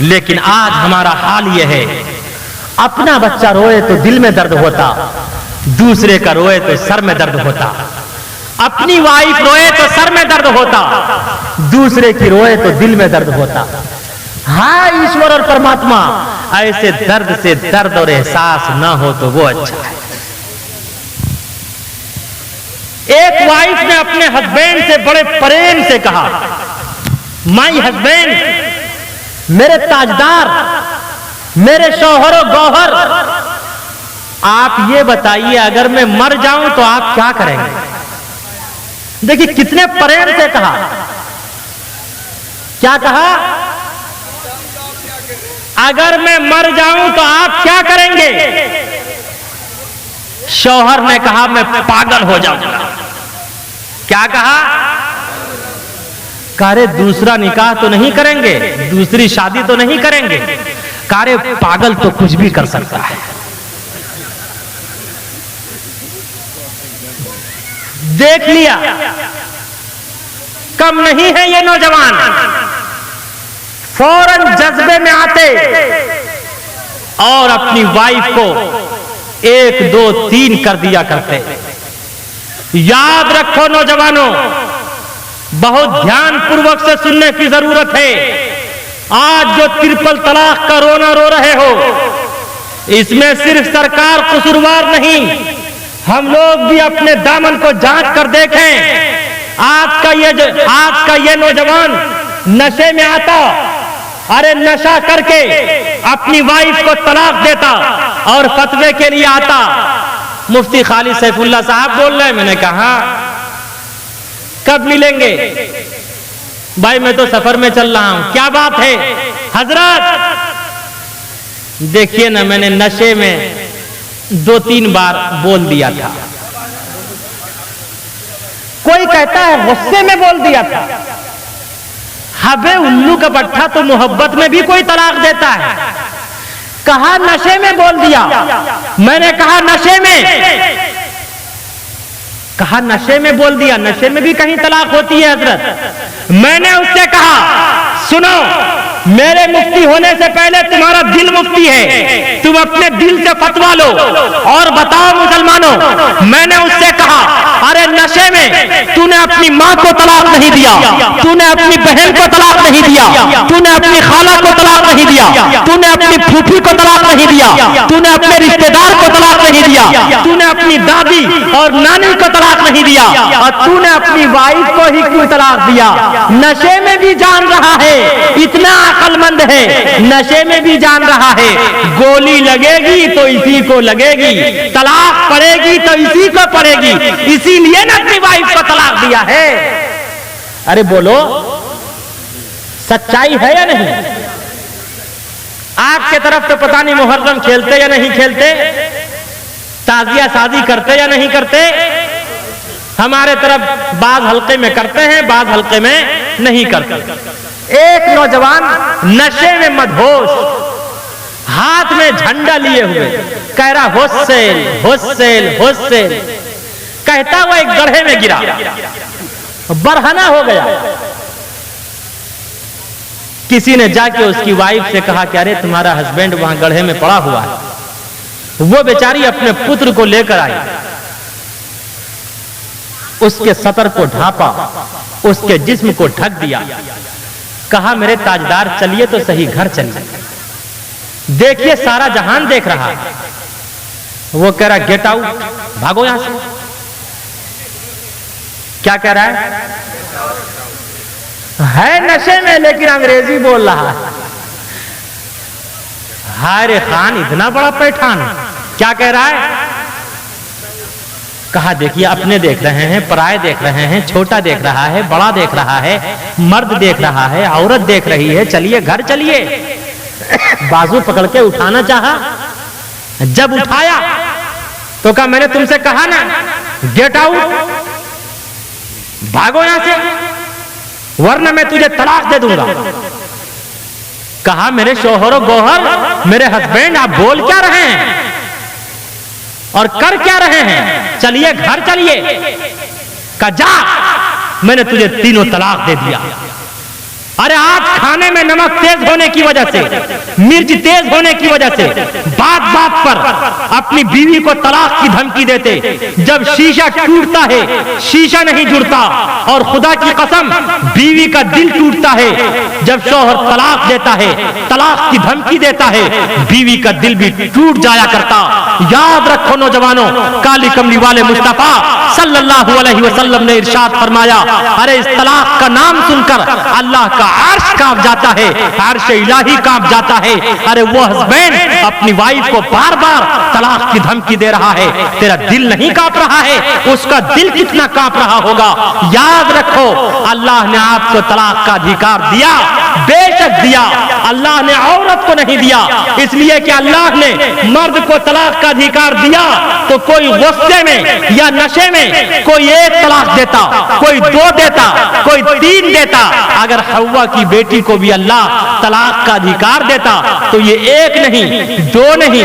लेकिन आज हमारा हाल यह है, अपना बच्चा रोए तो दिल में दर्द होता, दूसरे का रोए तो सर में दर्द होता। अपनी वाइफ रोए तो सर में दर्द होता, दूसरे की रोए तो दिल में दर्द होता। हाँ, ईश्वर और परमात्मा, ऐसे दर्द से दर्द और एहसास ना हो तो वो अच्छा है। एक वाइफ ने अपने हस्बैंड से बड़े प्रेम से कहा, माई हस्बैंड, मेरे ताजदार, मेरे शौहर और गौहर, आप ये बताइए अगर मैं मर जाऊं तो आप क्या करेंगे? देखिए कितने प्रेम से कहा। क्या कहा? अगर मैं मर जाऊं तो आप क्या करेंगे? शौहर ने कहा मैं पागल हो जाऊंगा। क्या कहा? कारे दूसरा निकाह तो नहीं करेंगे, दूसरी शादी तो नहीं करेंगे, कारे पागल तो कुछ भी कर सकता है। देख लिया, कम नहीं है ये नौजवान, फौरन जज्बे में आते और अपनी वाइफ को 1 2 3 कर दिया करते। याद रखो नौजवानों, बहुत ध्यान पूर्वक से सुनने की जरूरत है। आज जो ट्रिपल तलाक का रोना रो रहे हो, इसमें सिर्फ सरकार कसूरवार नहीं, हम लोग भी अपने दामन को जांच कर देखें। आज का ये नौजवान नशे में आता, अरे नशा करके अपनी वाइफ को तलाक देता और फतवे के लिए आता। मुफ्ती खालिद सैफुल्लाह साहब बोल रहे हैं, मैंने कहा कब मिलेंगे? भाई मैं तो सफर में चल रहा हूं। क्या बात है हजरत? देखिए ना, मैंने नशे में 2-3 बार बोल दिया था। कोई कहता है गुस्से में बोल दिया था। हबे उल्लू का पट्टा, तो मोहब्बत में भी कोई तलाक देता है। कहा नशे में बोल दिया। मैंने कहा नशे में, कहा नशे में बोल दिया। नशे में भी कहीं तलाक होती है हजरत? मैंने उससे कहा सुनो, मेरे मुफ्ती होने से पहले तुम्हारा दिल मुफ्ती है, तुम अपने दिल से फतवा लो और बताओ मुसलमानों। मैंने उससे कहा अरे नशे में तूने अपनी माँ को तलाक नहीं दिया, तूने अपनी बहन को तलाक नहीं दिया, तूने अपनी खाला को तलाक नहीं दिया, तूने अपनी फूफी को तलाक नहीं दिया, तूने अपने रिश्तेदार को तलाक नहीं दिया, तूने अपनी दादी और नानी को तलाक नहीं दिया, और तूने अपनी वाइफ को ही क्यों तलाक दिया? नशे में भी जान रहा है, इतना अक्लमंद है, नशे में भी जान रहा है गोली लगेगी तो इसी को लगेगी, तलाक पड़ेगी तो इसी को पड़ेगी, इसीलिए ना अपनी वाइफ को तलाक दिया है। अरे बोलो, सच्चाई है या नहीं? आपके तरफ तो पता नहीं मुहर्रम खेलते या नहीं खेलते, ताजिया शादी करते या नहीं करते। हमारे तरफ बाज हल्के में करते हैं, बाज हल्के में नहीं करते। एक नौजवान नशे में मदहोश, हाथ में झंडा लिए हुए, कह रहा हुस्सेन हुस्सेन हुस्सेन, कहता हुआ एक गड्ढे में गिरा, बरहना हो गया। किसी ने जाके उसकी वाइफ से कहा कि अरे तुम्हारा हस्बैंड वहां गड्ढे में पड़ा हुआ है। वो बेचारी अपने पुत्र को लेकर आई, उसके सतर को ढांपा, उसके जिस्म को ढक दिया, कहा मेरे ताजदार चलिए तो सही, घर चलिए, देखिए सारा जहान देख रहा है। वो कह रहा गेट आउट, भागो यहां से। क्या कह रहा है नशे में, लेकिन अंग्रेजी बोल रहा है। हाय रे खान, इतना बड़ा पैठान। क्या कह रहा है? कहा देखिए अपने देख रहे हैं, पराये देख रहे हैं, छोटा देख रहा है, बड़ा देख रहा है, मर्द देख रहा है, औरत देख रही है, चलिए घर चलिए। बाजू पकड़ के उठाना चाहा, जब उठाया तो कहा मैंने तुमसे कहा ना गेट आउट, भागो यहां से वरना मैं तुझे तलाक दे दूंगा। कहा मेरे शौहर गौहर, मेरे हस्बैंड, आप बोल क्या रहे हैं और कर क्या रहे हैं? चलिए घर चलिए। कहा जा, मैंने तुझे तीनों तलाक दे दिया। अरे आज खाने में नमक तेज होने की वजह से, मिर्च तेज होने की वजह से बात बात पर अपनी बीवी को तलाक की धमकी देते। जब शीशा टूटता है, शीशा नहीं जुड़ता। और खुदा की कसम, बीवी का दिल टूटता है जब शौहर तलाक देता है, तलाक की धमकी देता है, बीवी का दिल भी टूट जाया करता। याद रखो नौजवानों, काली कमली वाले मुस्तफा सल्लल्लाहु अलैहि वसल्लम ने इरशाद फरमाया, अरे इस तलाक का नाम सुनकर अल्लाह का अर्श कांप जाता है, अर्श इलाही कांप जाता है। अरे वो हस्बैंड अपनी वाइफ को बार बार तलाक की धमकी दे रहा है, तेरा दिल नहीं कांप रहा है? उसका दिल कितना कांप रहा होगा। याद रखो, अल्लाह ने आपको तलाक का अधिकार दिया, बेशक दिया। अल्लाह ने औरत को नहीं दिया, इसलिए कि अल्लाह ने मर्द को तलाक का अधिकार दिया तो कोई गुस्से में या नशे में कोई एक तलाक देता, कोई दो देता, कोई तीन देता। अगर हव्वा की बेटी को भी अल्लाह तलाक का अधिकार देता तो ये एक नहीं, दो नहीं,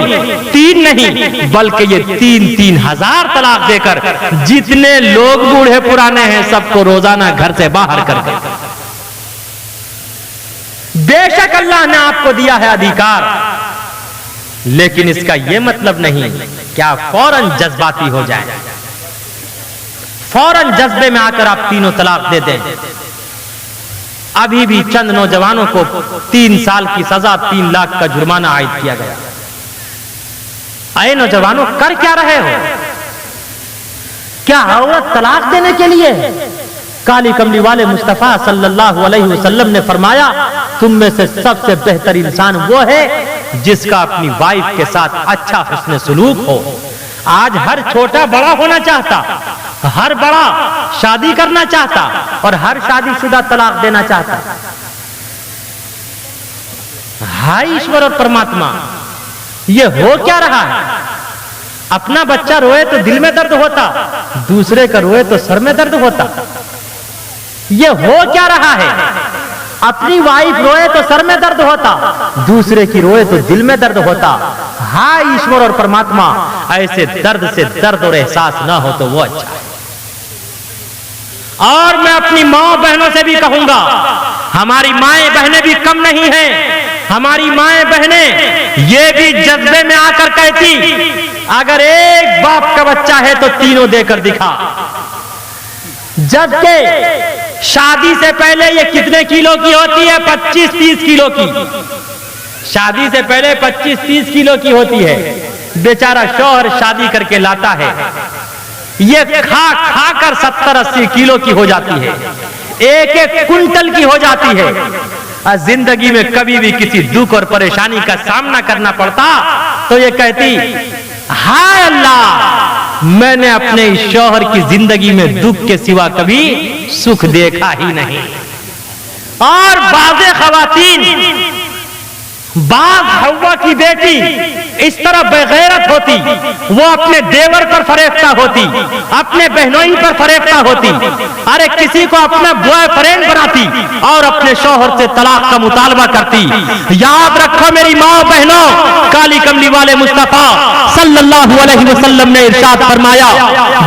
तीन नहीं, बल्कि ये 3-3 हजार तलाक देकर जितने लोग बूढ़े पुराने हैं सबको रोजाना घर से बाहर कर देता। बेशक अल्लाह ने आपको दिया है अधिकार, लेकिन इसका यह मतलब नहीं कि आप फौरन जज्बाती हो जाएं, फौरन जज्बे में आकर आप तीनों तलाक दे दें। अभी भी चंद नौजवानों को 3 साल की सजा, 3 लाख का जुर्माना आयद किया गया। अरे नौजवानों, कर क्या रहे हो? क्या औरत तलाक देने के लिए? काली कमली वाले मुस्तफा सल्लल्लाहु अलैहि वसल्लम ने फरमाया, तुम में से सबसे बेहतर इंसान वो है जिसका अपनी वाइफ के साथ अच्छा हुस्न सुलूक हो। आज हर छोटा बड़ा होना चाहता, हर बड़ा शादी करना चाहता और हर शादीशुदा तलाक देना चाहता। हाय ईश्वर और परमात्मा, ये हो क्या रहा है? अपना बच्चा रोए तो दिल में दर्द होता, दूसरे का रोए तो सर में दर्द होता। ये हो क्या रहा है? अपनी वाइफ रोए तो सर में दर्द होता, दूसरे की रोए तो दिल में दर्द होता। हाय ईश्वर और परमात्मा, ऐसे दर्द से दर्द और एहसास ना हो तो वो अच्छा है। और मैं अपनी माँ बहनों से भी कहूंगा, हमारी माएं बहनें भी कम नहीं हैं। हमारी माएं बहनें ये भी जज्बे में आकर कहती, अगर एक बाप का बच्चा है तो तीनों देकर दिखा। जबकि शादी से पहले ये कितने किलो की होती है? 25-30 किलो की। शादी से पहले 25-30 किलो की होती है। बेचारा शौहर शादी करके लाता है, ये खा खा कर 70-80 किलो की हो जाती है, 1-1 कुंटल की हो जाती है। और जिंदगी में कभी भी किसी दुख और परेशानी का सामना करना पड़ता तो ये कहती, हाय अल्लाह, मैंने अपने इस शौहर की जिंदगी में दुख के सिवा कभी सुख देखा ही नहीं। और बाज़े ख़वातीन, बाज़ हव्वा की बेटी इस तरह बेगैरत होती, वो अपने देवर पर फरेफ्ता होती, अपने बहनोई पर फरेफ्ता होती। अरे किसी को अपना बॉयफ्रेंड बनाती और अपने शौहर से तलाक का मुतालबा करती। याद रखो मेरी माँ बहनों, काली कमली वाले मुस्तफा सल्लल्लाहु अलैहि वसल्लम ने इरशाद फरमाया,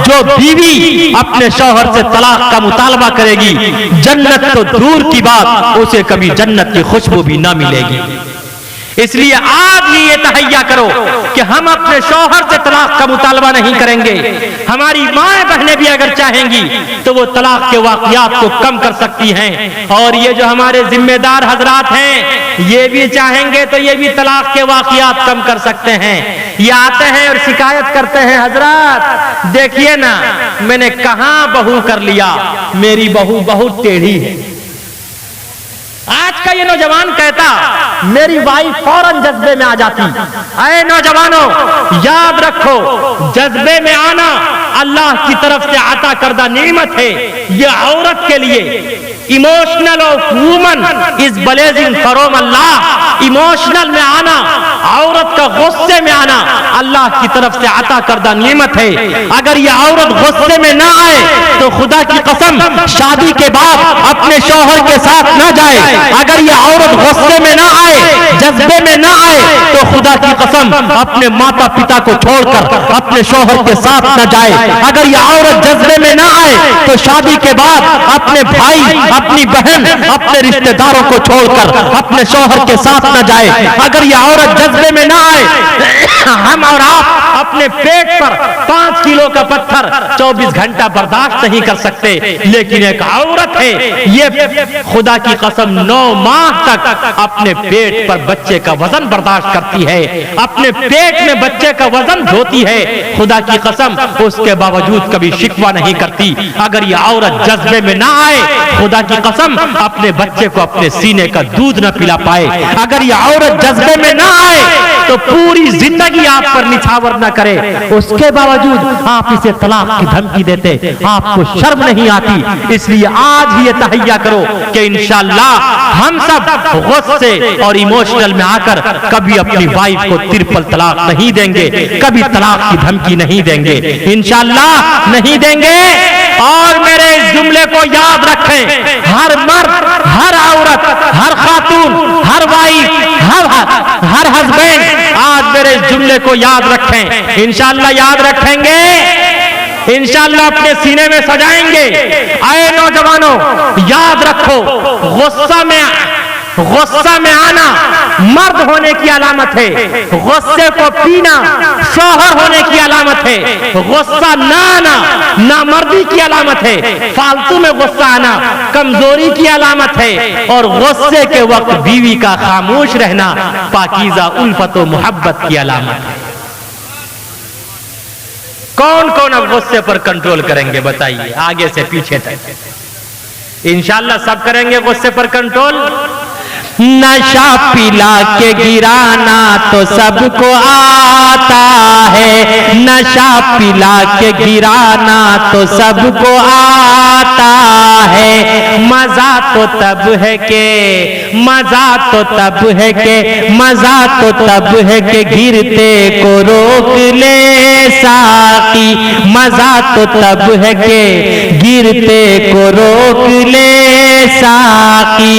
जो बीवी अपने शौहर से तलाक का मुतालबा करेगी, जन्नत तो दूर की बात, उसे कभी जन्नत की खुशबू भी ना मिलेगी। इसलिए आज ही ये तहैया करो कि हम अपने शौहर से तलाक का मुतालबा नहीं करेंगे। हमारी माएं बहनें भी अगर चाहेंगी तो वो तलाक के वाक़यात को कम कर सकती हैं। और ये जो हमारे जिम्मेदार हजरात हैं, ये भी चाहेंगे तो ये भी तलाक के वाक़यात कम कर सकते हैं। ये आते हैं और शिकायत करते हैं, हजरात देखिए ना, मैंने कहां बहू कर लिया, मेरी बहू बहुत टेढ़ी है। आज का ये नौजवान कहता, मेरी वाइफ फौरन जज्बे में आ जाती। अरे नौजवानों, याद रखो, जज्बे में आना अल्लाह की तरफ से अता करदा नेमत है। ये औरत के लिए emotional of woman is blazing from Allah. Emotional में आना, औरत का गुस्से में आना अल्लाह की तरफ से अता करदा नेमत है। अगर ये औरत गुस्से में ना आए तो खुदा की कसम शादी के बाद अपने शौहर के साथ ना जाए। अगर ये औरत गुस्से में ना आए, जज्बे में ना आए तो खुदा की कसम अपने माता पिता को छोड़कर अपने शौहर के साथ न जाए। अगर ये औरत जज्बे में ना आए तो शादी के बाद अपने भाई, अपनी बहन, अपने रिश्तेदारों को छोड़कर अपने शौहर के साथ न जाए। अगर ये औरत जज्बे में ना आए, हम और आप अपने पेट पर 5 किलो का पत्थर 24 घंटा बर्दाश्त नहीं कर सकते, लेकिन एक औरत है ये खुदा की कसम 9 माह तक अपने पेट पर बच्चे का वजन बर्दाश्त करती है, अपने पेट में बच्चे का वजन ढोती है। खुदा की कसम उसके बावजूद कभी शिकवा नहीं करती। अगर ये औरत जज्बे में ना आए, खुदा की कसम अपने बच्चे को अपने सीने का दूध न पिला पाए। अगर ये औरत जज्बे में ना आए तो पूरी जिंदगी आप पर निछावर न करे, उसके बावजूद आप इसे तलाक की धमकी देते, आपको शर्म नहीं आती। इसलिए आज ही ये तहैया करो कि इंशाअल्लाह हम सब गुस्से और इमोशनल में आकर कभी अपनी वाइफ को ट्रिपल तलाक नहीं देंगे, कभी तलाक की धमकी नहीं देंगे, इंशाअल्लाह नहीं देंगे। और मेरे इस जुमले को याद रखें, हर मर्द, हर औरत, हर खातून, हर वाइफ, हर हस्बैंड आज मेरे इस जुमले को याद रखें, इंशाअल्लाह याद रखेंगे, इंशाअल्लाह अपने सीने में सजाएंगे। आए नौजवानों, याद रखो, गुस्सा में आना मर्द होने की अलामत है, गुस्से को पीना शौहर होने की अलामत है, गुस्सा ना आना नामर्दी की अलामत है, फालतू में गुस्सा आना कमजोरी की अलामत है, और गुस्से के वक्त बीवी का खामोश रहना पाकीज़ा उल्फत व मोहब्बत की अलामत है। कौन कौन अब गुस्से पर कंट्रोल करेंगे बताइए, आगे से पीछे तक इंशाअल्लाह सब करेंगे गुस्से पर कंट्रोल। नशा पिला के गिराना तो सबको आता है, नशा पिला के गिराना तो सबको आता है, मजा तो तब है के, मजा तो तब है के, मजा तो तब है के गिरते को रोक ले साकी, मजा तो तब है के गिरते को रोक ले साकी।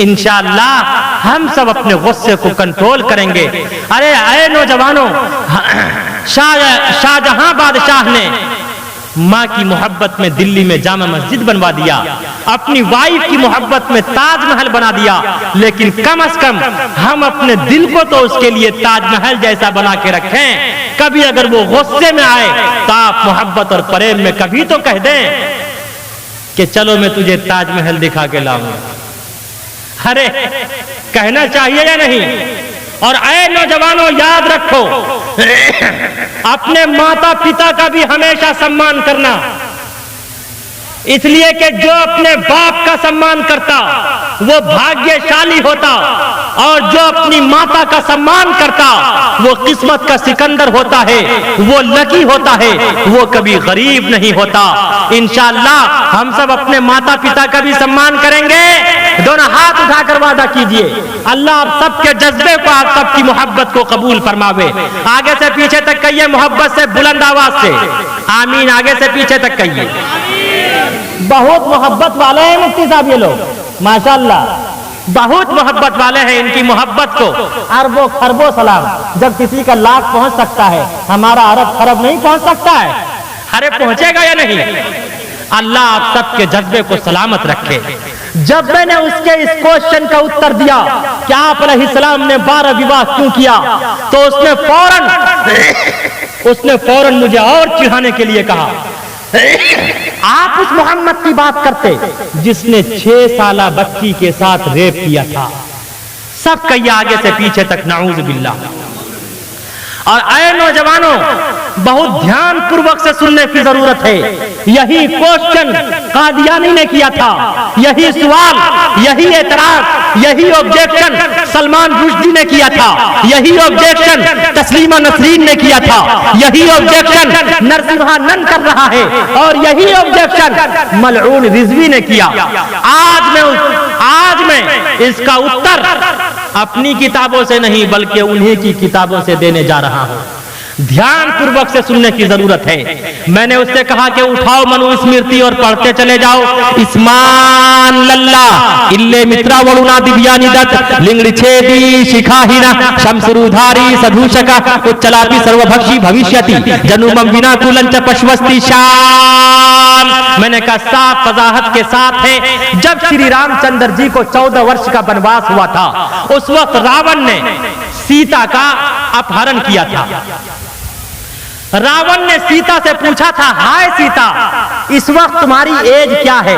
इंशाअल्लाह हम सब अपने गुस्से को कंट्रोल करेंगे। अरे आए नौजवानों, शाहजहां बादशाह ने माँ की मोहब्बत में दिल्ली में जामा मस्जिद बनवा दिया, अपनी वाइफ की मोहब्बत में ताजमहल बना दिया, लेकिन कम से कम हम अपने दिल को तो उसके लिए ताजमहल जैसा बना के रखें। कभी अगर वो गुस्से में आए तो आप मोहब्बत और प्रेम में कभी तो कह दें कि चलो मैं तुझे ताजमहल दिखा के लाऊंगा। अरे कहना चाहिए या नहीं? और ऐ नौजवानों, याद रखो, अपने माता पिता का भी हमेशा सम्मान करना, इसलिए कि जो अपने बाप का सम्मान करता वो भाग्यशाली होता, और जो अपनी माता का सम्मान करता वो किस्मत का सिकंदर होता है, वो लकी होता है, वो कभी गरीब नहीं होता। इंशाअल्लाह हम सब अपने माता पिता का भी सम्मान करेंगे। दोनों हाथ उठाकर वादा कीजिए, अल्लाह आप सबके जज्बे को, आप सबकी मोहब्बत को कबूल फरमावे। आगे से पीछे तक कहिए मोहब्बत से, बुलंद आवाज से आमीन। आगे से पीछे तक कहिए। बहुत मोहब्बत वाले हैं मुफ्ती साहब ये लोग, माशाअल्लाह बहुत मोहब्बत वाले हैं। इनकी मोहब्बत को अरबों खरबों सलाम। जब किसी का लाख पहुंच सकता है, हमारा अरब खरब नहीं पहुंच सकता है। अरे पहुंचेगा या नहीं? अल्लाह आप सबके जज्बे को सलामत रखे। जब मैंने उसके इस क्वेश्चन का उत्तर दिया कि आप अलैहिस्सलाम ने 12 विवाह क्यों किया, तो उसने फौरन मुझे और चिढ़ाने के लिए कहा, आप उस मोहम्मद की बात करते जिसने 6 साला बच्ची के साथ रेप किया था। सब कहिए आगे से पीछे तक नाऊज़ बिल्लाह। और आए नौजवानों, बहुत ध्यान पूर्वक से सुनने की जरूरत है। यही क्वेश्चन कादियानी ने किया था, यही सवाल, यही एतराज, यही ऑब्जेक्शन सलमान रुश्दी ने किया था, यही ऑब्जेक्शन तस्लीमा नसरीन ने किया था, यही ऑब्जेक्शन नरसिम्हानंद कर रहा है, और यही ऑब्जेक्शन मलऊन रिजवी ने किया। आज मैं इसका उत्तर अपनी किताबों से नहीं बल्कि उन्हीं की किताबों से देने जा रहा हूं। ध्यान पूर्वक से सुनने की जरूरत है। मैंने उससे कहा कि उठाओ मनुस्मृति और पढ़ते चले जाओ। इस्मान लल्ला इल्ले मित्रा वरुणा दिव्यानि दत्त लिंगड़ी छेदी शिखाहीना शमसुरुधारी सधूषका उच्चलापि सर्वभक्षी भविष्यति जनुमम विना कुलंच पशवस्ति शाम। मैंने कहा साफ वजाहत के साथ है। जब श्री रामचंद्र जी को 14 वर्ष का वनवास हुआ था, उस वक्त रावण ने सीता का अपहरण किया था। रावण ने सीता से पूछा था, हाय सीता, इस वक्त तुम्हारी एज क्या है?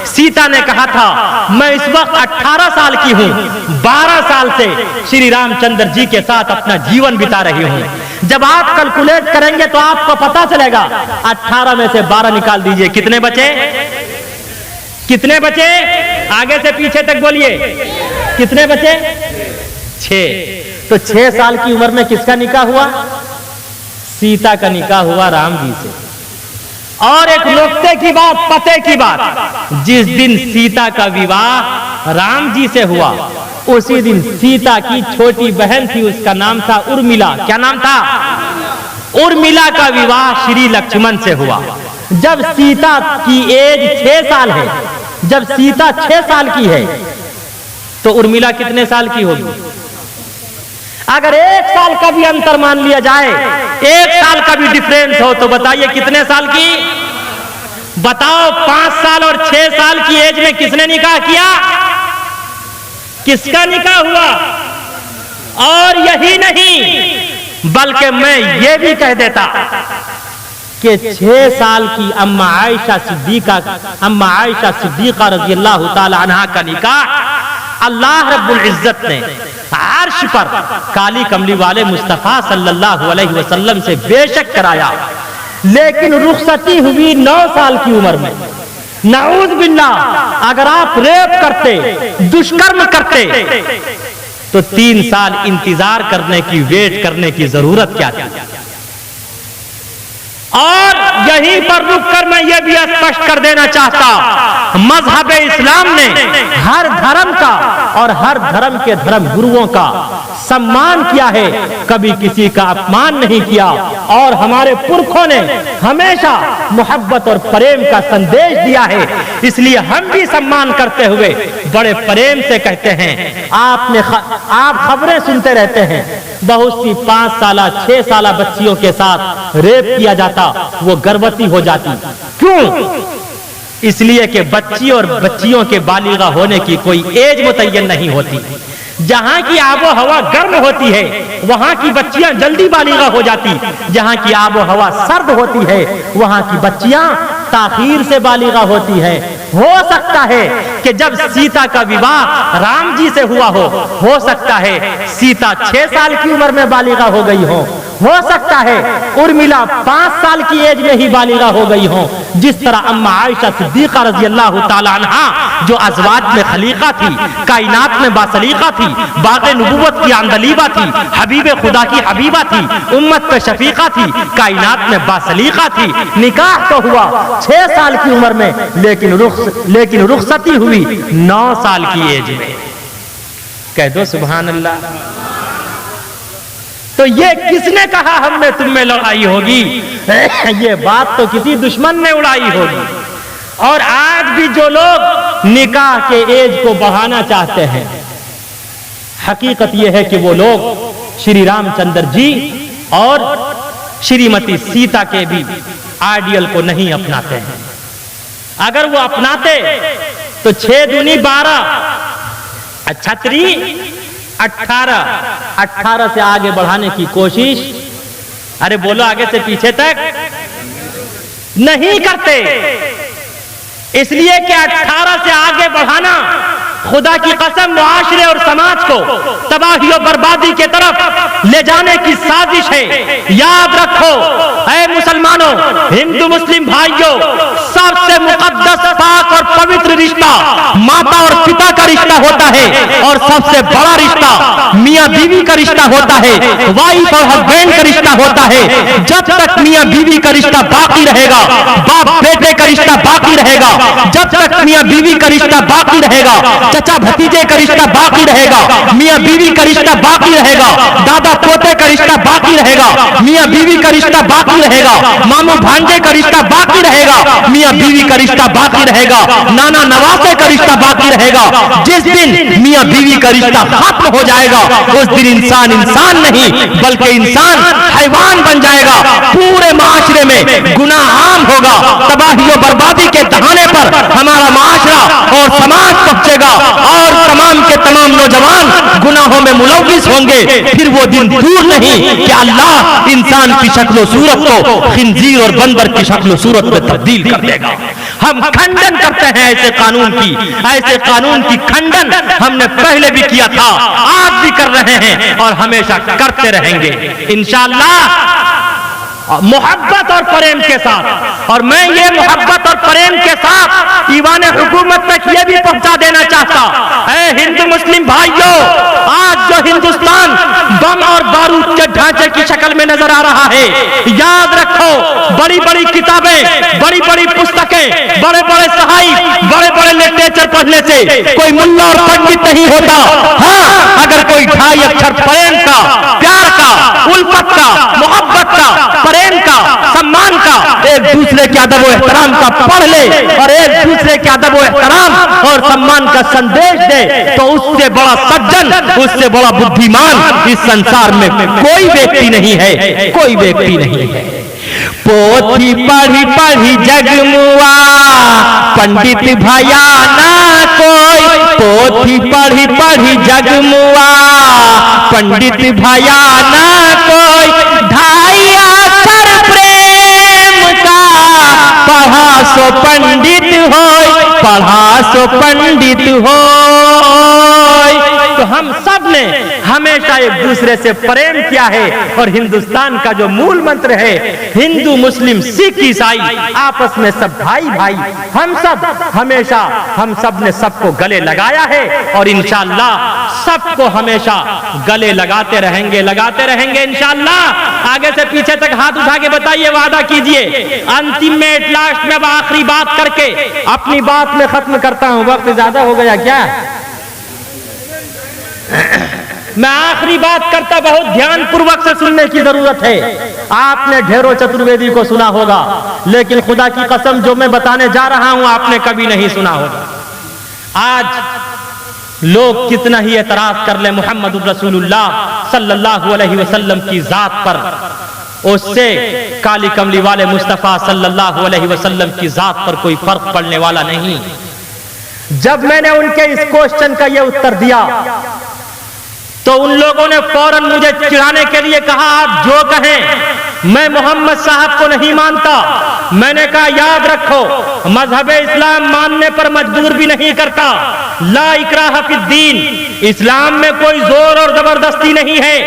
सीता ने कहा था, मैं इस वक्त 18 साल की हूं, 12 साल से श्री रामचंद्र जी के साथ अपना जीवन बिता रही हूं। जब आप कैलकुलेट करेंगे तो आपको पता चलेगा, 18 में से 12 निकाल दीजिए, कितने बचे? कितने बचे? आगे से पीछे तक बोलिए, कितने बचे? 6। तो 6 साल की उम्र में किसका निकाह हुआ? सीता का निकाह हुआ राम जी से। और एक नुक्ते की बात, पते की बात, जिस दिन सीता का विवाह राम जी से हुआ, उसी दिन सीता की छोटी बहन थी, उसका नाम था उर्मिला। क्या नाम था? उर्मिला का विवाह श्री लक्ष्मण से हुआ। जब सीता की एज 6 साल है, जब सीता 6 साल की है, तो उर्मिला कितने साल की होगी? अगर 1 साल का भी अंतर मान लिया जाए, 1 साल का भी डिफरेंस हो, तो बताइए कितने साल की? बताओ, 5 साल और 6 साल की एज में किसने निकाह किया? किसका निकाह हुआ? और यही नहीं, बल्कि मैं ये भी कह देता कि 6 साल की अम्मा आयशा सिद्दीका रज़ी अल्लाह ताला अन्हा का निकाह अल्लाह रब्बुल इज्जत ने अर्श पर काली कमली वाले मुस्तफा सल्लल्लाहु अलैहि वसल्लम से बेशक कराया, लेकिन रुखसती हुई 9 साल की उम्र में। नाऊज़ बिल्लाह, अगर आप रेप करते, दुष्कर्म करते, तो 3 साल इंतजार करने की, वेट करने की जरूरत क्या थी? और यहीं पर रुककर मैं यह भी स्पष्ट कर देना चाहता, मजहब इस्लाम ने हर धर्म का और हर धर्म के धर्म गुरुओं का सम्मान किया है, कभी किसी का अपमान नहीं किया। और हमारे पुरखों ने हमेशा मोहब्बत और प्रेम का संदेश दिया है, इसलिए हम भी सम्मान करते हुए बड़े प्रेम से कहते हैं। आप खबरें सुनते रहते हैं, बहुत सी 5 साल 6 साल बच्चियों के साथ रेप किया जाता, वो गर्भवती हो जाती। क्यों? इसलिए कि बच्ची और बच्चियों के बालिगा होने की कोई एज मुतय्यन नहीं होती। जहां की आबो हवा गर्म होती है, वहां की बच्चियां जल्दी बालिगा हो जाती। जहां की आबो हवा सर्द होती है, वहां की बच्चियां ताखीर से बालिगा होती है। हो सकता है कि जब सीता का विवाह राम जी से हुआ हो सकता है सीता 6 साल की उम्र में बालिगा हो गई हो सकता है उर्मिला 5 साल की एज में ही बालिगा हो गई हो। जिस तरह अम्मा आयशा सिद्दीका रज़ी अल्लाह ताला अन्हा, जो अज़वाज में खलीका थी, कायनात में बासलीका थी, बाग़े नबुव्वत की आंदलीबा थी, हबीब खुदा की हबीबा थी, उम्मत पे शफीका थी, कायनात में बासलीका थी। निकाह तो हुआ 6 साल की उम्र में, लेकिन रुखसती हुई 9 साल की एज में। कह दो सुभान अल्लाह। तो ये किसने कहा हमने तुम में लड़ाई होगी? ये बात तो किसी दुश्मन ने उड़ाई होगी। और आज भी जो लोग निकाह के एज को बढ़ाना चाहते हैं, हकीकत यह है कि वो लोग श्री रामचंद्र जी और श्रीमती सीता के भी आइडियल को नहीं अपनाते हैं। अगर वो अपनाते तो 6 दूनी 12, अच्छा 18 से आगे बढ़ाने की कोशिश, अरे बोलो आगे से पीछे तक नहीं करते। इसलिए कि 18 से आगे बढ़ाना खुदा की कसम मुआशरे और समाज को तबाही और बर्बादी के तरफ ले जाने की साजिश है। याद रखो ऐ मुसलमानों, हिंदू मुस्लिम भाइयों, सबसे मुकद्दस, पाक और पवित्र रिश्ता माता और पिता का रिश्ता होता है, और सबसे बड़ा रिश्ता मियां बीवी का रिश्ता होता है, वाइफ और हस्बैंड का रिश्ता होता है। जब तक मियां बीवी का रिश्ता बाकी रहेगा, बाप बेटे का रिश्ता बाकी रहेगा, जब तक मियां बीवी का रिश्ता बाकी रहेगा, चचा भतीजे का रिश्ता बाकी रहेगा, मियाँ बीवी का रिश्ता बाकी रहेगा, दादा पोते का रिश्ता बाकी रहेगा, मियाँ बीवी का रिश्ता बाकी रहेगा, मामू भांजे का रिश्ता बाकी रहेगा, मियाँ बीवी का रिश्ता बाकी रहेगा, नाना नवासे का रिश्ता बाकी रहेगा। जिस दिन मियाँ बीवी का रिश्ता खत्म हो जाएगा उस दिन इंसान इंसान नहीं बल्कि इंसान हैवान बन जाएगा। पूरे माशरे में गुनाह आम होगा, तबाही और बर्बादी के दहाने पर हमारा माशरा और समाज पहुंचेगा और तमाम के तमाम नौजवान गुनाहों में मुलव्विस होंगे। फिर वो दिन दूर नहीं कि अल्लाह इंसान की शक्ल सूरत को खिंजीर और बंदर की शक्ल सूरत में तब्दील कर देगा। हम खंडन करते हैं ऐसे कानून की खंडन हमने पहले भी किया था, आज भी कर रहे हैं और हमेशा करते रहेंगे इंशाअल्लाह, मोहब्बत और प्रेम के साथ। और मैं ये मोहब्बत और प्रेम के साथ ईवान हुकूमत तक ये भी पहुंचा देना चाहता, ऐ हिंदू मुस्लिम भाइयों, आज जो हिंदुस्तान बम और बारूद के ढांचे की शक्ल में नजर आ रहा है, याद रखो बड़ी बड़ी किताबें, बड़ी बड़ी पुस्तकें, बड़े बड़े सहाइफ, बड़े बड़े लिटरेचर पढ़ने से कोई मुल्ला और पंडित नहीं होता। हाँ, अगर कोई 2.5 अक्षर प्रेम का, प्यार का, उल्फत का, मोहब्बत का, प्रेम का, सम्मान का, एक दूसरे के अदब व एहतराम का पढ़ ले और एक दूसरे के अदब व एहतराम और सम्मान का संदेश दे तो उससे बड़ा सज्जन, उससे बड़ा बुद्धिमान इस संसार में कोई व्यक्ति नहीं है, कोई व्यक्ति नहीं है। पोथी पढ़ी पढ़ी जगमुआ पंडित भया ना कोई, पोथी पढ़ी पढ़ी जगमुआ पंडित भया ना कोई, 2.5 अक्षर प्रेम का पढ़ा सो पंडित होय, पढ़ा सो पंडित होय। तो हम सब ने हमेशा एक दूसरे से प्रेम किया है और हिंदुस्तान का जो मूल मंत्र है हिंदू मुस्लिम सिख ईसाई आपस में सब भाई भाई, हम सब हमेशा हम सब ने सबको गले लगाया है और इंशाअल्लाह सबको हमेशा गले लगाते रहेंगे इंशाअल्लाह। आगे से पीछे तक हाथ उठा के बताइए, वादा कीजिए। अंतिम में एट लास्ट में अब आखिरी बात करके अपनी बात में खत्म करता हूं। वक्त ज्यादा हो गया क्या? मैं आखिरी बात करता, बहुत ध्यान पूर्वक से सुनने की जरूरत है। आपने ढेरों चतुर्वेदी को सुना होगा, लेकिन खुदा की कसम जो मैं बताने जा रहा हूं आपने कभी नहीं सुना होगा। आज लोग कितना ही एतराज कर ले मोहम्मद रसूलुल्लाह सल्लल्लाहु अलैहि वसल्लम की जात पर, उससे काली कमली वाले मुस्तफा सल्लल्लाहु अलैहि वसल्लम की जात पर कोई फर्क पड़ने वाला नहीं। जब मैंने उनके इस क्वेश्चन का यह उत्तर दिया तो उन लोगों ने फौरन मुझे चिढ़ाने के लिए कहा, आप जो कहें, मैं मोहम्मद साहब को नहीं मानता। मैंने कहा याद रखो, मजहब इस्लाम मानने पर मजबूर भी नहीं करता। ला इकराह फिद्दीन, इस्लाम में कोई जोर और जबरदस्ती नहीं है।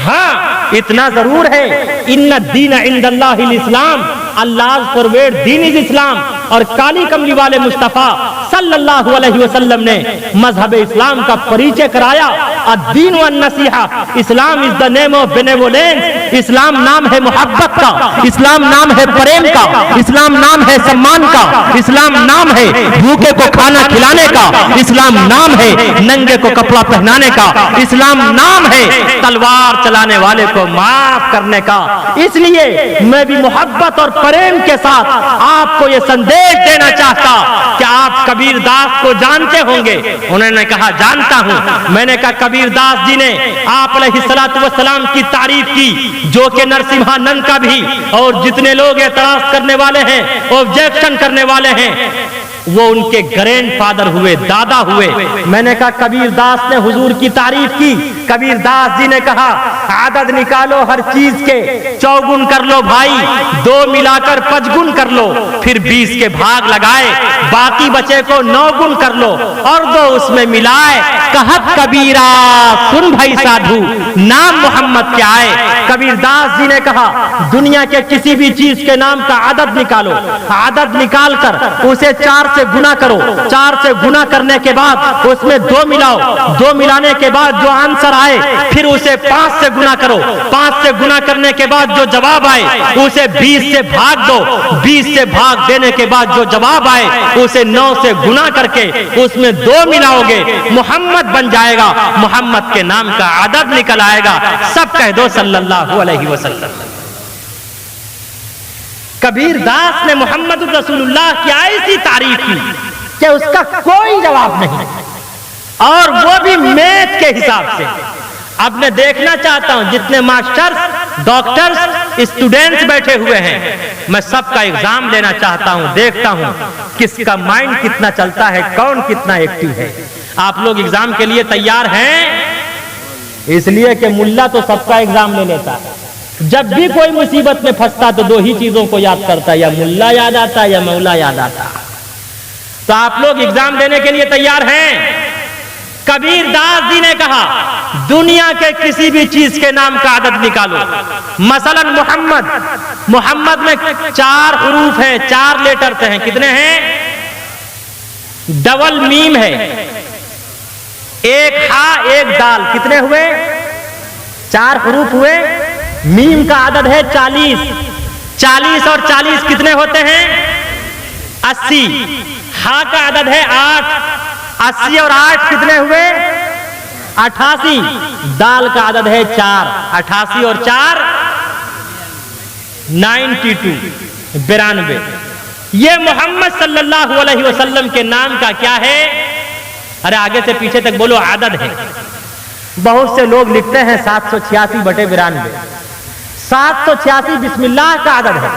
हाँ, इतना जरूर है, इन्ना दीन इंदल्लाहिल इस्लाम, अल्लाह फॉरवर्ड दीन इज इस्लाम। और काली कमली वाले मुस्तफा सल्लल्लाहु अलैहि वसल्लम ने मजहब इस्लाम का परिचय कराया। अद्दीन व नसीहा, Islam is the name of benevolence. इस्लाम नाम है मोहब्बत का, इस्लाम नाम है प्रेम का, इस्लाम नाम है सम्मान का, इस्लाम नाम है भूखे को खाना खिलाने का, इस्लाम नाम है नंगे को कपड़ा पहनाने का, इस्लाम नाम है तलवार चलाने वाले को माफ करने का। इसलिए मैं भी मोहब्बत और प्रेम के साथ आपको यह संदेश देना चाहता कि आप कबीर दास को जानते होंगे। उन्होंने कहा जानता हूं। मैंने कहा कबीर दास जी ने आप अलैहिस्सलातु वस्सलाम की तारीफ की, जो कि नरसिम्हानंद का भी, और जितने लोग एतराज करने वाले हैं, ऑब्जेक्शन करने वाले हैं, वो उनके ग्रैंडफादर हुए, दादा हुए। मैंने कहा कबीर दास ने हुजूर की तारीफ की। कबीर दास जी ने कहा आदद निकालो हर चीज के, 4 गुण कर लो भाई, 2 मिलाकर 5 गुण कर लो, फिर 20 के भाग लगाए, बाकी बचे को 9 गुण कर लो और 2 उसमें मिलाए। कहत कबीरा सुन भाई साधु, नाम मोहम्मद क्या है। कबीर दास जी ने कहा दुनिया के किसी भी चीज के नाम का आदद निकालो, आदद निकाल कर उसे 4 से गुना करो, 4 से गुना करने के बाद उसमें 2 मिलाओ, 2 मिलाने के बाद जो आंसर आए फिर उसे 5 से गुना करो, 5 से गुना करने के बाद जो जवाब आए उसे 20 से भाग दो, 20 से भाग देने के बाद जो जवाब आए उसे 9 से गुना करके उसमें 2 मिलाओगे, मोहम्मद बन जाएगा, मोहम्मद के नाम का आदद निकल आएगा। सब कह दो सल्लल्लाहु अलैहि वसल्लम। कबीर दास ने मोहम्मद रसूलुल्लाह की ऐसी तारीफ की कि उसका कोई जवाब नहीं, और वो भी मैथ के हिसाब से। अब मैं देखना चाहता हूं जितने मास्टर्स, डॉक्टर्स, स्टूडेंट्स बैठे हुए हैं, मैं सबका एग्जाम लेना चाहता हूं, देखता हूं किसका माइंड कितना चलता है, कौन कितना एक्टिव है। आप लोग एग्जाम के लिए तैयार हैं? इसलिए कि मुल्ला तो सबका एग्जाम ले लेता है, जब भी कोई मुसीबत में फंसता तो 2 ही चीजों को याद करता है, या मुल्ला याद आता है या मौला याद आता है। तो आप लोग एग्जाम देने के लिए तैयार हैं? कबीर दास जी ने कहा दुनिया के किसी भी चीज के नाम का आदद निकालो, मसलन मोहम्मद, मोहम्मद में 4 हुरूफ हैं, 4 लेटर्स हैं। कितने हैं? डबल मीम है, 1 हा 1 दाल, कितने हुए? 4 हुरूफ हुए। मीम का आदद है 40, 40 और 40 कितने होते हैं? 80। हा का आदद है 8, 80 और 8 कितने हुए? 88। दाल का आदद है 4, 88 और 4 92, 92। ये मोहम्मद सल्लल्लाहु अलैहि वसल्लम के नाम का क्या है? अरे आगे से पीछे तक बोलो, आदद है। बहुत से लोग लिखते हैं 786/92। 786 बिस्मिल्लाह का आदद है,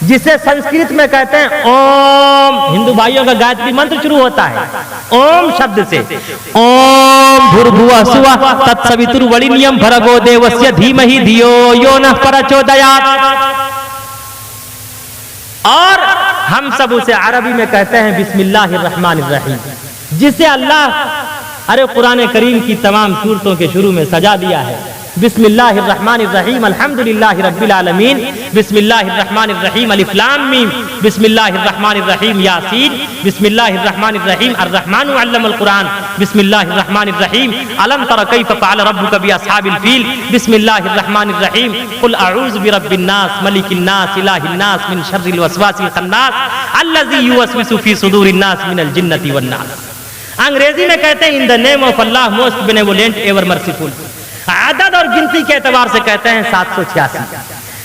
जिसे संस्कृत में कहते हैं ओम। हिंदू भाइयों का गायत्री मंत्र शुरू होता है ओम शब्द से। ओम भूर्भुवः स्वः तत्सवितुर्वरेण्यं भर्गो देवस्य धीमहि धियो यो नः प्रचोदयात्। और हम सब उसे अरबी में कहते हैं बिस्मिल्लाहिर्रहमानिर्रहीम, जिसे अल्लाह अरे कुरान करीम की तमाम सूरतों के शुरू में सजा दिया है। बिस्मिल्लाहिर्रहमानिर्रहीम अल्हम्दुलिल्लाहि रब्बिल आलमीन, बिस्मिल्लाहिर्रहमानिर्रहीम अलिफ लाम मीम, बिस्मिल्लाहिर्रहमानिर्रहीम यासीन, बिस्मिल्लाहिर्रहमानिर्रहीम अर्रहमानु अल्लमल कुरान, बिस्मिल्लाहिर्रहमानिर्रहीम अलम तरा कैफ फ़अल रब्बुका बिअस्हाबिल फील, बिस्मिल्लाहिर्रहमानिर्रहीम कुल अऊज़ु बिरब्बिन नास मलिकिन नास इलाहिन नास मिन शर्रिल वसवासिल खन्नास अल्लज़ी युवस्विसु फी सुदूरिन नास मिनल जिन्नति वन नास। अंग्रेजी में कहते हैं in the name of Allah most benevolent ever merciful. आदद और गिनती के एतबार से कहते हैं 786।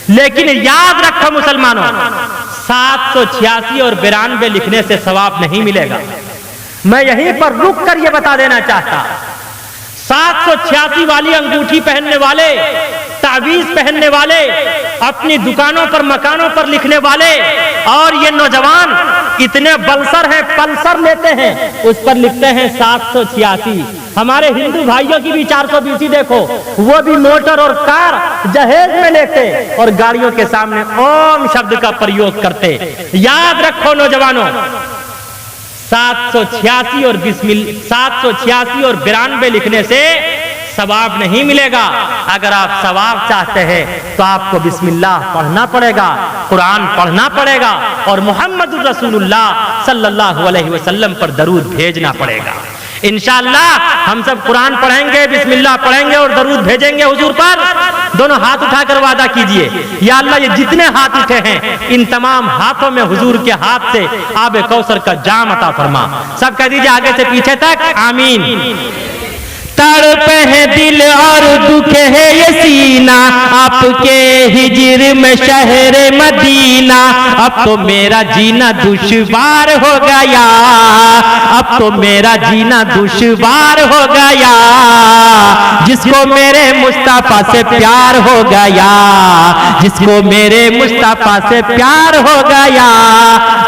लेकिन याद रखो मुसलमानों, 786 और 92 लिखने से सवाब नहीं मिलेगा। मैं यहीं पर रुक कर यह बता देना चाहता, 786 वाली अंगूठी पहनने वाले, तावीज पहनने वाले, अपनी दुकानों पर मकानों पर लिखने वाले, और ये नौजवान इतने बलसर हैं, पल्सर लेते हैं, उस पर लिखते हैं 786। हमारे हिंदू भाइयों की भी 420 देखो, वो भी मोटर और कार जहेज में लेते और गाड़ियों के सामने ओम शब्द का प्रयोग करते। याद रखो नौजवानों, 786 और 92 लिखने से सवाब नहीं मिलेगा। अगर आप सवाब चाहते हैं तो आपको बिस्मिल्लाह पढ़ना पड़ेगा, कुरान पढ़ना पड़ेगा, और मोहम्मद रसूलुल्लाह सल्लल्लाहु अलैहि वसल्लम पर दरूद भेजना पड़ेगा। इंशाअल्लाह हम सब कुरान पढ़ेंगे, बिस्मिल्लाह पढ़ेंगे और दरूद भेजेंगे हुजूर पर। दोनों हाथ उठाकर वादा कीजिए, या अल्लाह ये जितने हाथ उठे हैं इन तमाम हाथों में हुजूर के हाथ से आबे कौसर का जाम अता फरमा। सब कह दीजिए आगे से पीछे तक आमीन। तड़प है दिल और दुख है ये सीना, आपके हिजर में शहर मदीना। अब तो मेरा जीना दुश्वार हो गया, अब तो मेरा जीना दुश्वार हो गया। जिसको मेरे मुस्तफा से प्यार हो गया, जिसको मेरे मुस्तफा से प्यार हो गया,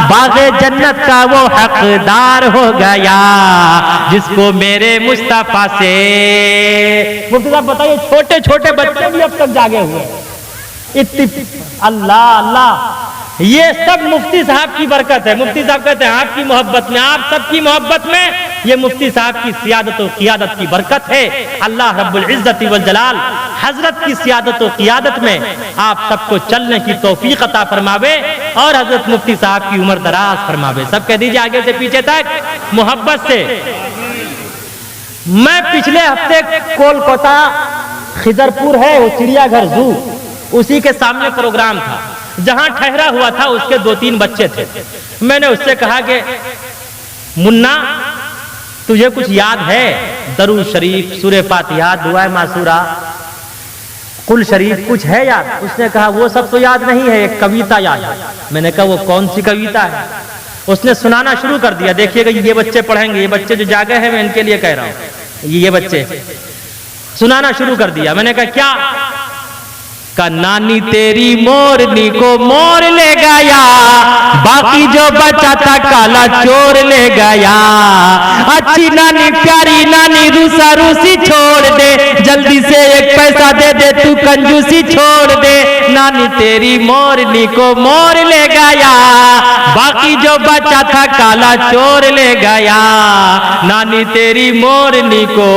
बाग़े जन्नत का वो हकदार हो गया। जिसको मेरे मुस्तफा से। मुफ्ती साहब बताइए, छोटे छोटे बच्चे भी अब तक जागे हुए। अल्लाह अल्लाह, ये सब मुफ्ती साहब की बरकत है। मुफ्ती साहब कहते हैं आपकी मोहब्बत में, आप सबकी मोहब्बत में ये मुफ्ती साहब की सियादत और क़ियादत की बरकत है। अल्लाह रब्बुल इज़्ज़ति वल जलाल हजरत की सियादत और क़ियादत में आप सबको चलने की तौफीक अता फरमावे और हजरत मुफ्ती साहब की उम्र दराज फरमावे। सब कह दीजिए आगे से पीछे तक मोहब्बत से। मैं पिछले हफ्ते कोलकाता खिजरपुर है वो चिड़ियाघर जू, उसी के सामने प्रोग्राम था। जहां ठहरा हुआ था उसके 2-3 बच्चे थे। मैंने उससे कहा कि मुन्ना तुझे कुछ याद है? दरूद शरीफ, सूरह फातिहा, दुआ मासूरा, कुल शरीफ कुछ है याद? उसने कहा वो सब तो याद नहीं है, एक कविता याद है। मैंने कहा वो कौन सी कविता है? उसने सुनाना शुरू कर दिया। देखिएगा ये बच्चे पढ़ेंगे, ये बच्चे जो जागे हैं मैं इनके लिए कह रहा हूं, ये बच्चे सुनाना शुरू कर दिया। मैंने कहा क्या? का नानी तेरी मोरनी को मोर ले गया, बाकी जो बचा था काला चोर ले गया। अच्छी नानी प्यारी नानी रूसा रूसी छोड़ दे, जल्दी से एक पैसा दे दे तू कंजूसी छोड़ दे। नानी तेरी मोरनी को मोर ले गया, बाकी जो बचा था काला चोर ले गया। नानी तेरी मोरनी को।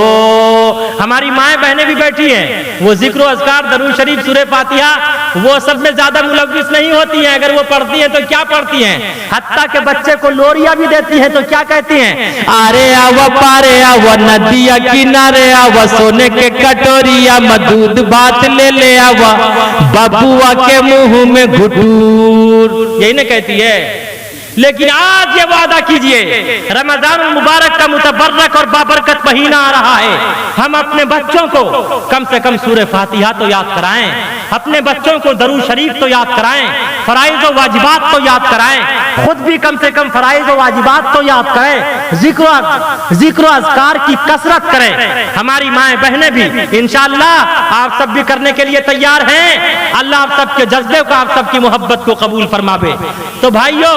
हमारी माएं बहनें भी बैठी हैं, वो जिक्र अज़कार, दरूद शरीफ, सूरह फातिहा वो सब में ज्यादा मुलव्विस नहीं होती हैं। अगर वो पढ़ती हैं तो क्या पढ़ती हैं? हत्ता के बच्चे को लोरिया भी देती हैं तो क्या कहती हैं? अरे आवा पारे आवा नदिया किनारे आवा, सोने के कटोरिया में दूध भात ले ले आवा, बबुआ के मुंह में घुटूर, यही ना कहती है। लेकिन आज ये वादा कीजिए, रमजान मुबारक का मुतबर्रक और बाबरकत महीना आ रहा है, हम अपने बच्चों को कम से कम सूरह फातिहा तो याद कराएं, अपने बच्चों को दरूद शरीफ तो याद कराएं, फराइज और वाजिबात तो याद कराएं, खुद भी कम से कम फराइज और वाजिबात तो याद करें, जिक्र अज़कार की कसरत करें। हमारी माएं बहनें भी इंशाअल्लाह आप सब भी करने के लिए तैयार हैं। अल्लाह आप सबके जज्बे को, आप सबकी मोहब्बत को कबूल फरमावे। तो भाइयों